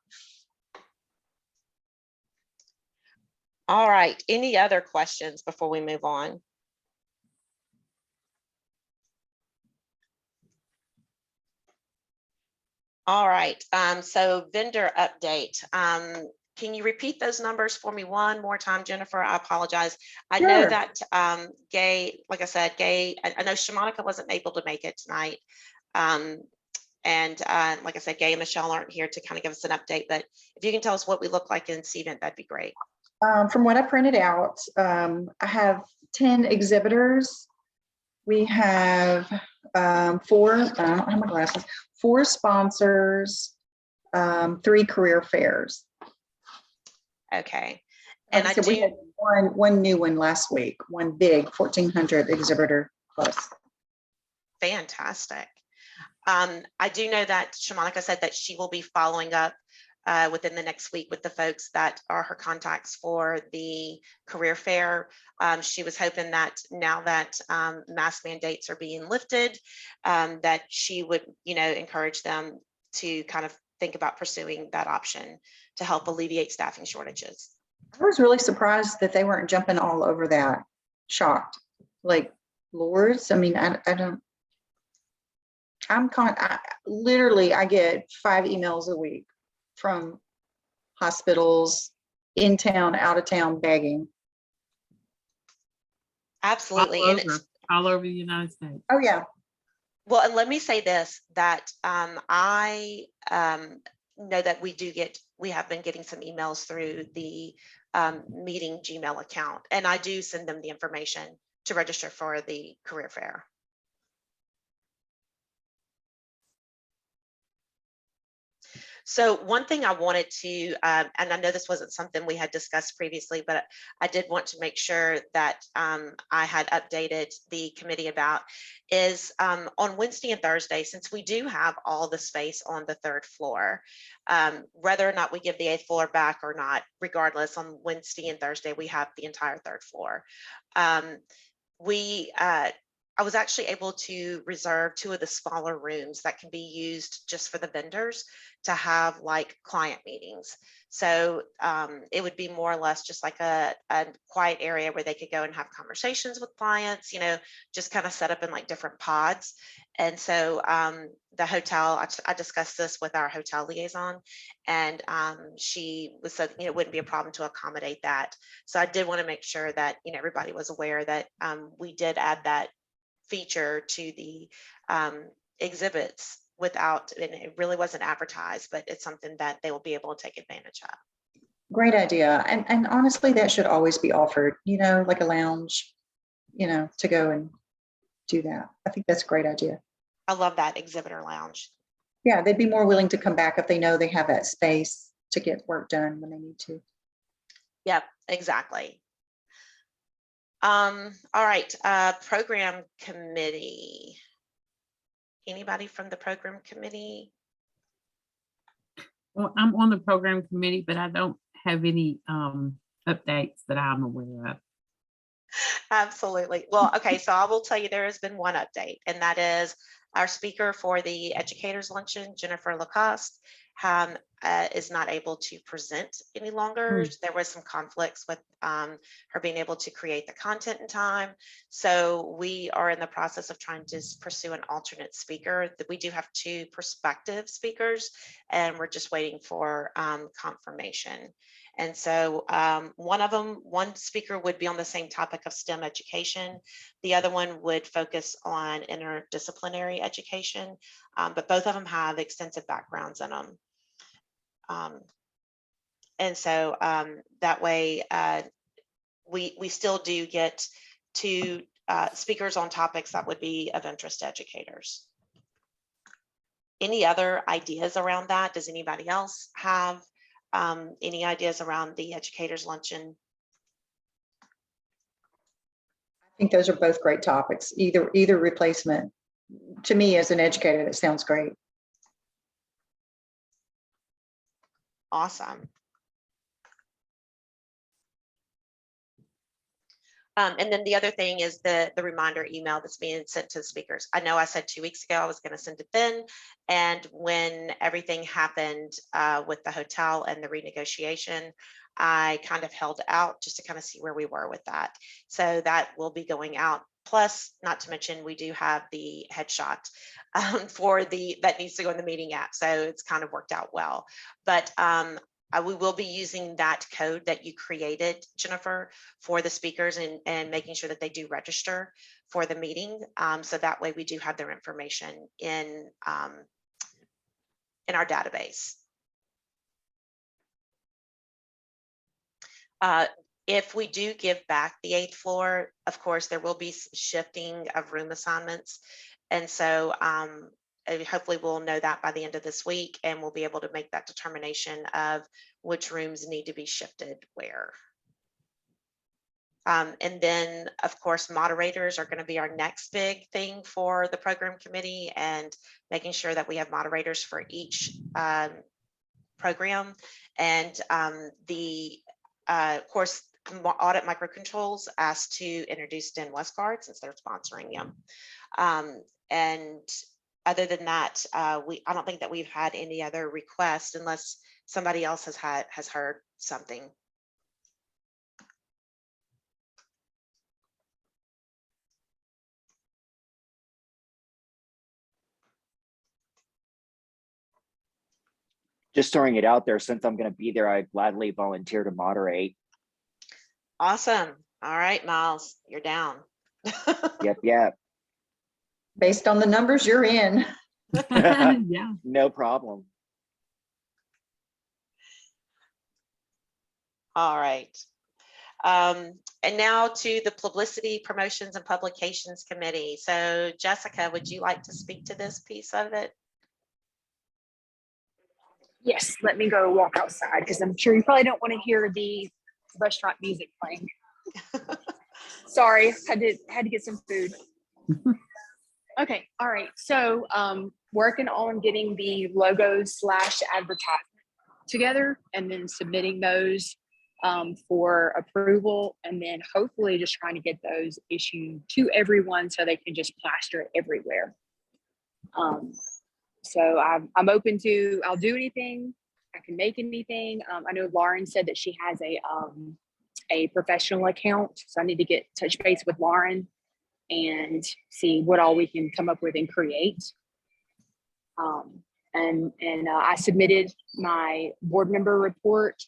All right. Any other questions before we move on? All right. So vendor update. Can you repeat those numbers for me one more time, Jennifer? I apologize. I know that Gay, like I said, I know Shamanika wasn't able to make it tonight. And like I said, Gay and Michelle aren't here to kind of give us an update, but if you can tell us what we look like in Cvent, that'd be great. From what I printed out, I have 10 exhibitors. We have 4, I don't have my glasses, 4 sponsors, 3 career fairs. Okay. And so we had one new one last week, one big 1,400 exhibitor plus. Fantastic. I do know that Shamanika said that she will be following up within the next week with the folks that are her contacts for the career fair. She was hoping that now that mask mandates are being lifted, that she would, encourage them to kind of think about pursuing that option to help alleviate staffing shortages. I was really surprised that they weren't jumping all over that. Shocked. Like, Lords, I mean, I don't, literally, I get 5 emails a week from hospitals in town, out of town begging. Absolutely. All over the United States. Oh, yeah. Well, and let me say this, that I know that we have been getting some emails through the meeting Gmail account, and I do send them the information to register for the career fair. So one thing I wanted to, and I know this wasn't something we had discussed previously, but I did want to make sure that I had updated the committee about is on Wednesday and Thursday, since we do have all the space on the 3rd floor, whether or not we give the 8th floor back or not, regardless, on Wednesday and Thursday, we have the entire 3rd floor. I was actually able to reserve 2 of the smaller rooms that can be used just for the vendors to have like client meetings. So it would be more or less just like a quiet area where they could go and have conversations with clients, just kind of set up in like different pods. And so the hotel, I discussed this with our hotel liaison, and she said, it wouldn't be a problem to accommodate that. So I did want to make sure that, everybody was aware that we did add that feature to the exhibits and it really wasn't advertised, but it's something that they will be able to take advantage of. Great idea. And honestly, that should always be offered, like a lounge, to go and do that. I think that's a great idea. I love that exhibitor lounge. Yeah, they'd be more willing to come back if they know they have that space to get work done when they need to. Yep, exactly. All right, program committee. Anybody from the program committee? Well, I'm on the program committee, but I don't have any updates that I'm aware of. Absolutely. Well, okay, so I will tell you there has been one update, and that is our speaker for the Educators Luncheon, Jennifer Lacoste, is not able to present any longer. There was some conflicts with her being able to create the content in time. So we are in the process of trying to pursue an alternate speaker. We do have 2 prospective speakers, and we're just waiting for confirmation. And so one speaker would be on the same topic of STEM education. The other one would focus on interdisciplinary education, but both of them have extensive backgrounds in them. And so that way we still do get 2 speakers on topics that would be of interest to educators. Any other ideas around that? Does anybody else have any ideas around the Educators Luncheon? I think those are both great topics. Either replacement. To me, as an educator, that sounds great. Awesome. And then the other thing is the reminder email that's being sent to the speakers. I know I said 2 weeks ago I was going to send it then, and when everything happened with the hotel and the renegotiation, I kind of held out just to kind of see where we were with that. So that will be going out. Plus, not to mention, we do have the headshot that needs to go in the meeting app. So it's kind of worked out well. But we will be using that code that you created, Jennifer, for the speakers and making sure that they do register for the meeting. So that way we do have their information in our database. If we do give back the 8th floor, of course, there will be shifting of room assignments. And so hopefully we'll know that by the end of this week, and we'll be able to make that determination of which rooms need to be shifted where. And then, of course, moderators are going to be our next big thing for the program committee, and making sure that we have moderators for each program. And of course, Audit Microcontrols asked to introduce Den Westgard since they're sponsoring them. And other than that, I don't think that we've had any other requests unless somebody else has heard something. Just throwing it out there, since I'm going to be there, I'd gladly volunteer to moderate. Awesome. All right, Miles, you're down. Yep. Based on the numbers you're in. Yeah. No problem. All right. And now to the Publicity, Promotions, and Publications Committee. So Jessica, would you like to speak to this piece of it? Yes, let me go walk outside because I'm sure you probably don't want to hear the restaurant music playing. Sorry, had to get some food. Okay, all right. So working on getting the logos / advertisement together and then submitting those for approval, and then hopefully just trying to get those issued to everyone so they can just plaster it everywhere. So I'm open to, I'll do anything. I can make anything. I know Lauren said that she has a professional account. So I need to touch base with Lauren and see what all we can come up with and create. I submitted my board member report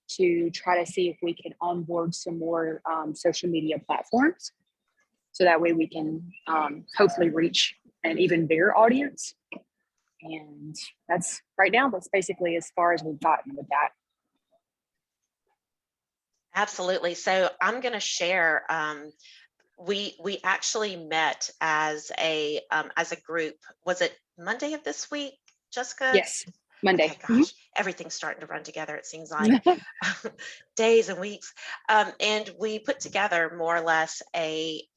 to try to see if we can onboard some more social media platforms. So that way we can hopefully reach an even bigger audience. And that's basically as far as we've gotten with that. Absolutely. So I'm going to share. We actually met as a group. Was it Monday of this week, Jessica? Yes, Monday. Okay, gosh, everything's starting to run together. It seems like days and weeks. And we put together more or less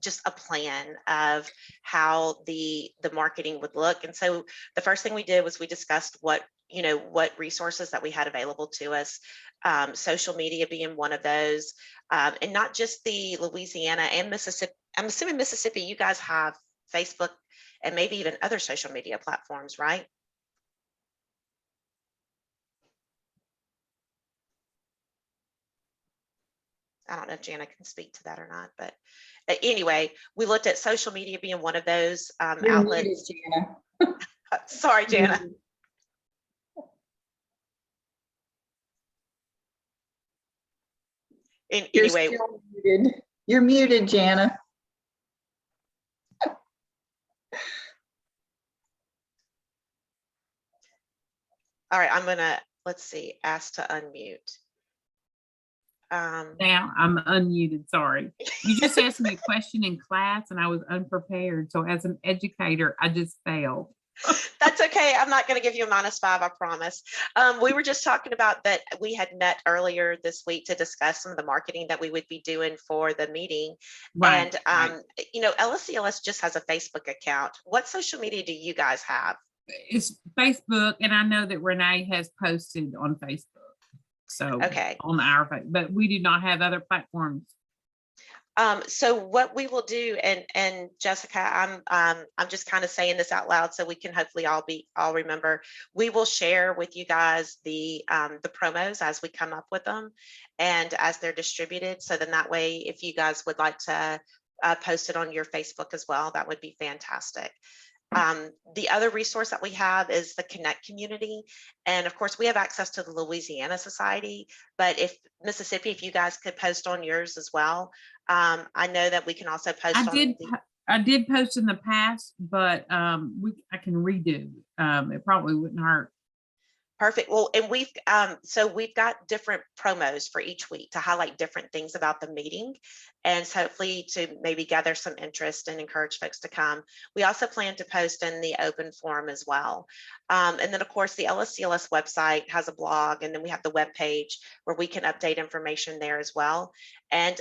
just a plan of how the marketing would look. And so the first thing we did was we discussed what resources that we had available to us, social media being one of those, and not just the Louisiana and Mississippi. I'm assuming Mississippi, you guys have Facebook and maybe even other social media platforms, right? I don't know if Jana can speak to that or not, but anyway, we looked at social media being one of those outlets. Muted, Jana. Sorry, Jana. Anyway, still muted. You're muted, Jana. All right, I'm gonna, let's see, ask to unmute. Now I'm unmuted, sorry. You just asked me a question in class and I was unprepared. So as an educator, I just failed. That's okay. I'm not going to give you a -5, I promise. We were just talking about that we had met earlier this week to discuss some of the marketing that we would be doing for the meeting. Right, and, LSCLS just has a Facebook account. What social media do you guys have? It's Facebook, and I know that Renee has posted on Facebook. So okay, on our, but we do not have other platforms. So what we will do, and Jessica, I'm just kind of saying this out loud so we can hopefully all remember. We will share with you guys the promos as we come up with them and as they're distributed. So then that way, if you guys would like to post it on your Facebook as well, that would be fantastic. The other resource that we have is the Connect community. And of course, we have access to the Louisiana Society, but if Mississippi, if you guys could post on yours as well. I know that we can also post I did post in the past, but I can redo. It probably wouldn't hurt. Perfect. Well, and we've got different promos for each week to highlight different things about the meeting, and so hopefully to maybe gather some interest and encourage folks to come. We also plan to post in the open forum as well. And then of course the LSCLS website has a blog, and then we have the web page where we can update information there as well. And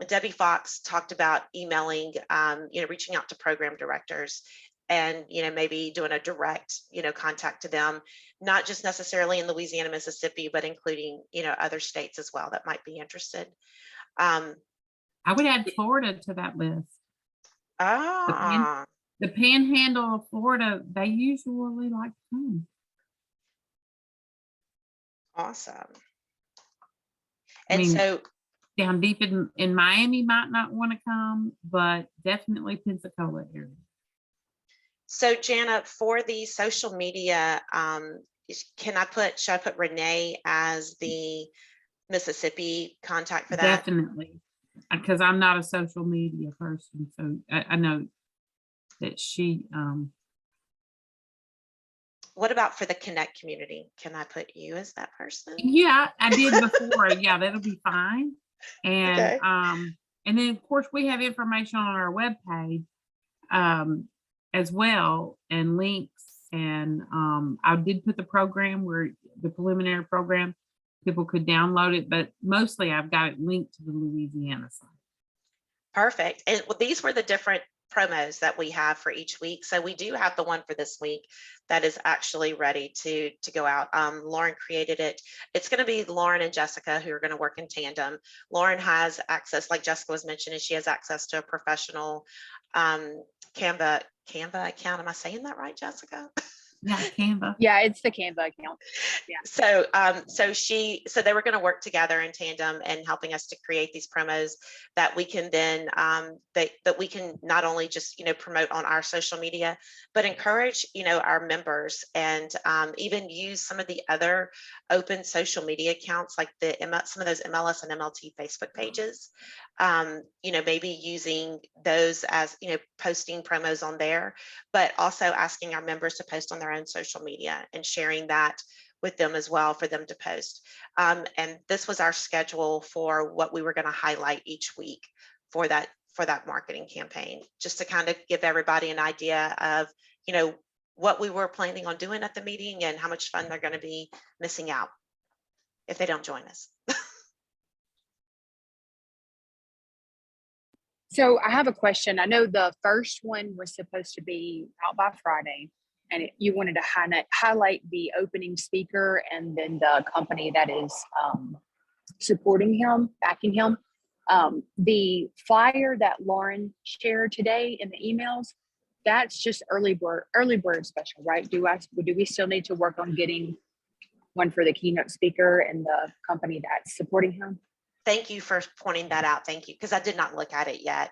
Debbie Fox talked about emailing, reaching out to program directors and, maybe doing a direct, contact to them, not just necessarily in Louisiana, Mississippi, but including, other states as well that might be interested. I would add Florida to that list. The panhandle of Florida, they usually like to come. Awesome. I And mean, so down deep in Miami might not want to come, but definitely Pensacola area. So Jana, for the social media, should I put Renee as the Mississippi contact for that? Definitely, because I'm not a social media person, so I know that she. What about for the Connect community? Can I put you as that person? Yeah, I did before. Yeah, that'll be fine. And Okay. And then of course we have information on our webpage as well, and links. And I did put the program where the preliminary program, people could download it, but mostly I've got it linked to the Louisiana side. Perfect. And these were the different promos that we have for each week. So we do have the one for this week that is actually ready to go out. Lauren created it. It's going to be Lauren and Jessica who are going to work in tandem. Lauren has access, like Jessica was mentioning, she has access to a professional Canva account. Am I saying that right, Jessica? Yeah, Canva. Yeah, it's the Canva account. Yeah. So so they were going to work together in tandem and helping us to create these promos that we can then that we can not only just promote on our social media, but encourage our members, and even use some of the other open social media accounts like some of those MLS and MLT Facebook pages. Maybe using those as posting promos on there, but also asking our members to post on their own social media and sharing that with them as well for them to post. And this was our schedule for what we were going to highlight each week for that marketing campaign, just to kind of give everybody an idea of what we were planning on doing at the meeting and how much fun they're going to be missing out if they don't join us. So I have a question. I know the first one was supposed to be out by Friday, and you wanted to highlight the opening speaker and then the company that is supporting him, backing him. The flyer that Lauren shared today in the emails, that's just early bird special, right? Do we still need to work on getting one for the keynote speaker and the company that's supporting him? Thank you for pointing that out. Thank you, because I did not look at it yet.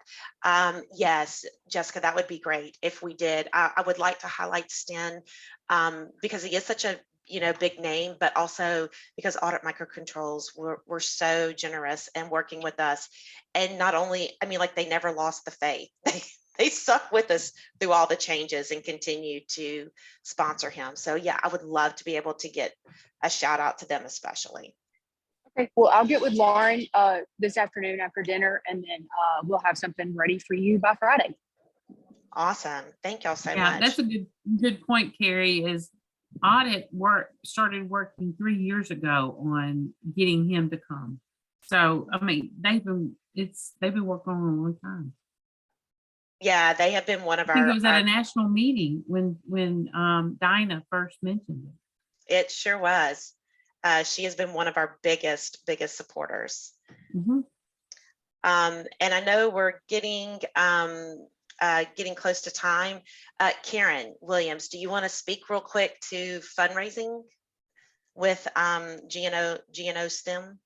Yes, Jessica, that would be great if we did. I would like to highlight Sten because he is such a big name, but also because Audit Microcontrols were so generous and working with us. And not only, they never lost the faith. They stuck with us through all the changes and continue to sponsor him. So yeah, I would love to be able to get a shout out to them especially. Okay, well, I'll get with Lauren this afternoon after dinner, and then we'll have something ready for you by Friday. Awesome. Thank y'all so much. Yeah, that's a good point, Carrie. Is Audit started working 3 years ago on getting him to come. So they've been working on it a long time. Yeah, they have been one of I think it was at a national meeting when Dinah first mentioned it. It sure was. She has been one of our biggest supporters. Mm-hmm. And I know we're getting close to time. Karen Williams, do you want to speak real quick to fundraising with GNO STEM?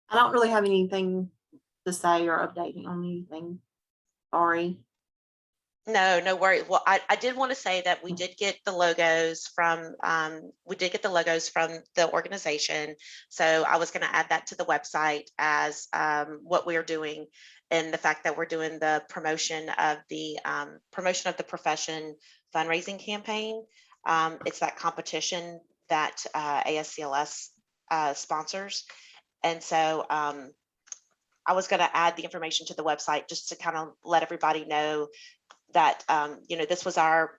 I don't really have anything to say or updating on anything. Sorry. No worries. Well, I did want to say that we did get the logos from the organization. So I was going to add that to the website as what we're doing, and the fact that we're doing the promotion of the profession fundraising campaign. It's that competition that ASCLS sponsors. And so I was going to add the information to the website just to kind of let everybody know that, this was our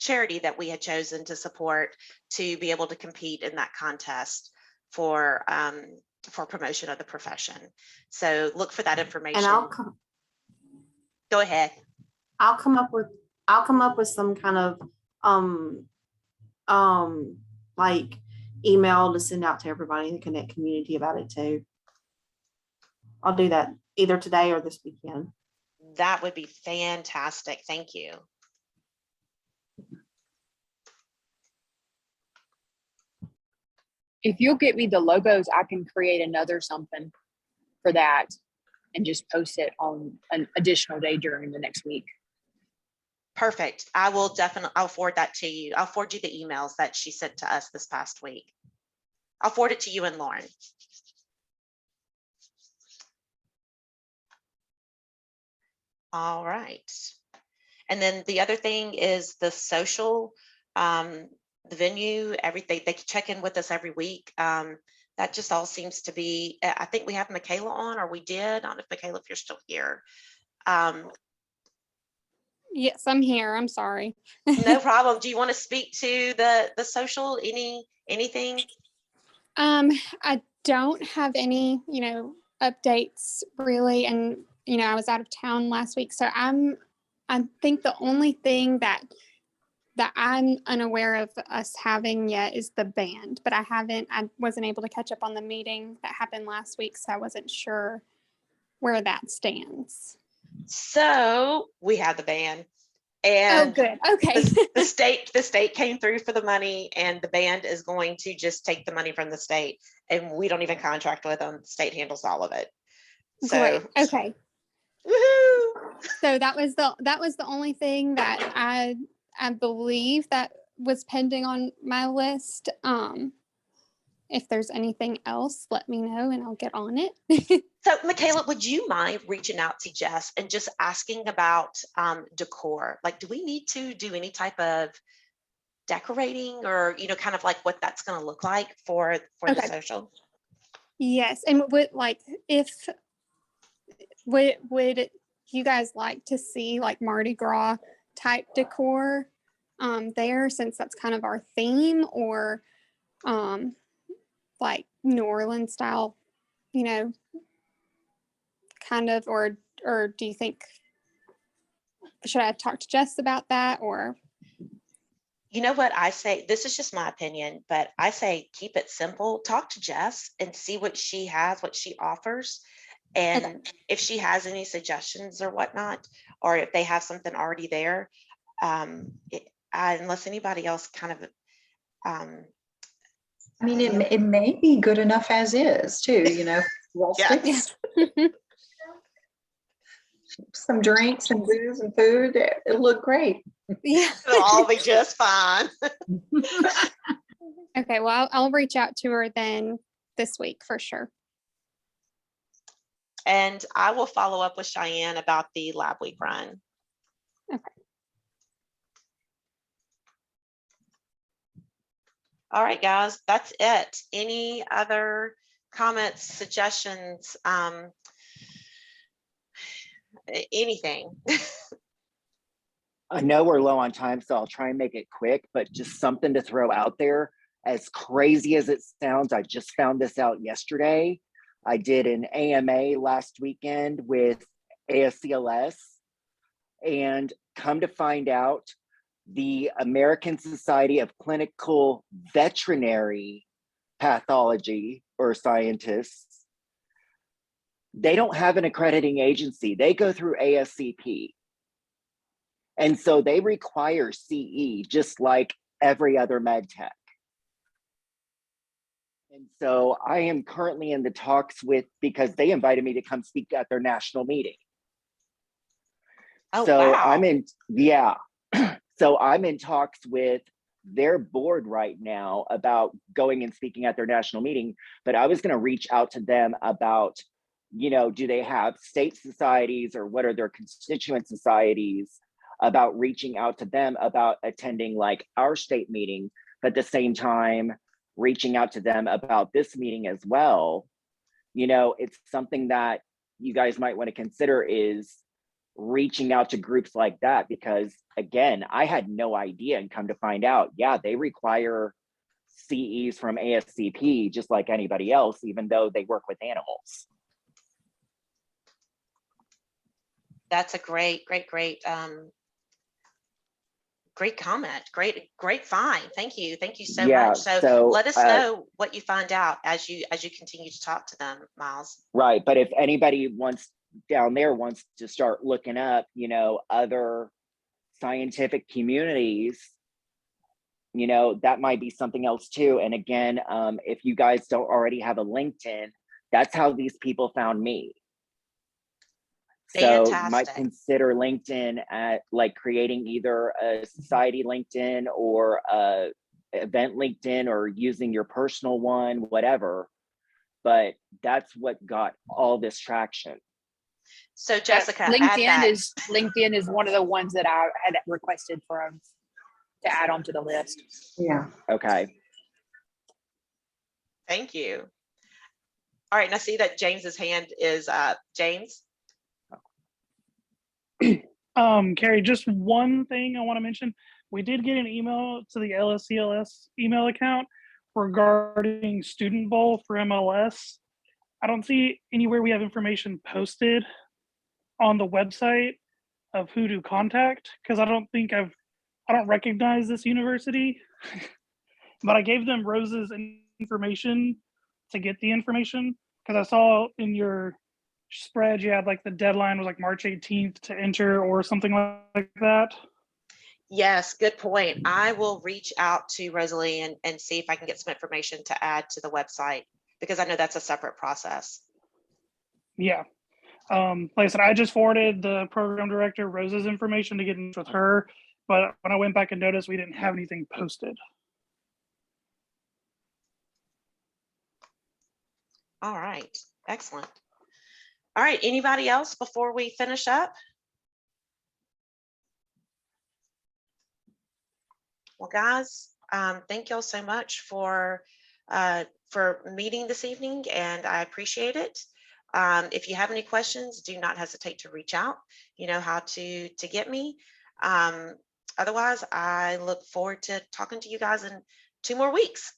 charity that we had chosen to support to be able to compete in that contest for promotion of the profession. So look for that information. And Go ahead. I'll come up with some kind of like email to send out to everybody in the Connect community about it too. I'll do that either today or this weekend. That would be fantastic. Thank you. If you'll get me the logos, I can create another something for that and just post it on an additional day during the next week. Perfect. I'll forward that to you. I'll forward you the emails that she sent to us this past week. I'll forward it to you and Lauren. All right. And then the other thing is the social, the venue, everything. They check in with us every week. That just all seems to be, I think we have Michaela on, or we did. I don't know if Michaela, if you're still here. Yes, I'm here. I'm sorry. No problem. Do you want to speak to the social, anything? I don't have any, updates really. And, I was out of town last week. So I think the only thing that I'm unaware of us having yet is the band, but I wasn't able to catch up on the meeting that happened last week. So I wasn't sure where that stands. So we have the band. And oh, good. Okay. the state came through for the money, and the band is going to just take the money from the state, and we don't even contract with them. The state handles all of it. So great. Okay. Woohoo! So that was the only thing that I believe that was pending on my list. If there's anything else, let me know and I'll get on it. So Michaela, would you mind reaching out to Jess and just asking about decor? Like, do we need to do any type of decorating, or, kind of like what that's going to look like for the social? Yes. And would you guys like to see like Mardi Gras type decor there, since that's kind of our theme, or like New Orleans style, kind of, or do you think, should I talk to Jess about that, or? You know what I say? This is just my opinion, but I say keep it simple. Talk to Jess and see what she has, what she offers. And if she has any suggestions or whatnot, or if they have something already there, unless anybody else kind of, I mean, it may be good enough as is too, Yes. Some drinks and booze and food, it'll look great. Yeah. It'll all be just fine. Okay, well, I'll reach out to her then this week for sure. And I will follow up with Cheyenne about the lab week run. Okay. All right, guys, that's it. Any other comments, suggestions, anything? I know we're low on time, so I'll try and make it quick, but just something to throw out there. As crazy as it sounds, I just found this out yesterday. I did an AMA last weekend with ASCLS, and come to find out, the American Society of Clinical Veterinary Pathology or Scientists, they don't have an accrediting agency. They go through ASCP. And so they require CE just like every other med tech. And so I am currently in the talks because they invited me to come speak at their national meeting. Oh, so wow. So I'm in talks with their board right now about going and speaking at their national meeting, but I was going to reach out to them about, do they have state societies, or what are their constituent societies, about reaching out to them about attending like our state meeting, but at the same time, reaching out to them about this meeting as well. It's something that you guys might want to consider, is reaching out to groups like that, because again, I had no idea, and come to find out, yeah, they require CEs from ASCP just like anybody else, even though they work with animals. That's a great comment. Great find. Thank you so much. So let us know what you find out as you continue to talk to them, Miles. Right, but if anybody wants to start looking up, you know, other scientific communities, you know, that might be something else too. And again, if you guys don't already have a LinkedIn, that's how these people found me. So you might consider LinkedIn at like creating either a society LinkedIn or a event LinkedIn, or using your personal one, whatever. But that's what got all this traction. So Jessica, LinkedIn is one of the ones that I had requested to add onto the list. Yeah. Okay. Thank you. All right, and I see that James's hand is James. Carrie, just one thing I want to mention. We did get an email to the LSCLS email account regarding Student Bowl for MLS. I don't see anywhere we have information posted on the website of who to contact, because I don't recognize this university. But I gave them Rose's information to get the information, because I saw in your spread you had like the deadline was like March 18th to enter or something like that. Yes, good point. I will reach out to Rosalie and see if I can get some information to add to the website, because I know that's a separate process. Yeah. Like I said, I just forwarded the program director Rose's information to get in touch with her, but when I went back and noticed, we didn't have anything posted. All right, excellent. All right, anybody else before we finish up? Well, guys, thank y'all so much for meeting this evening, and I appreciate it. If you have any questions, do not hesitate to reach out. You know how to get me. Otherwise, I look forward to talking to you guys in 2 more weeks.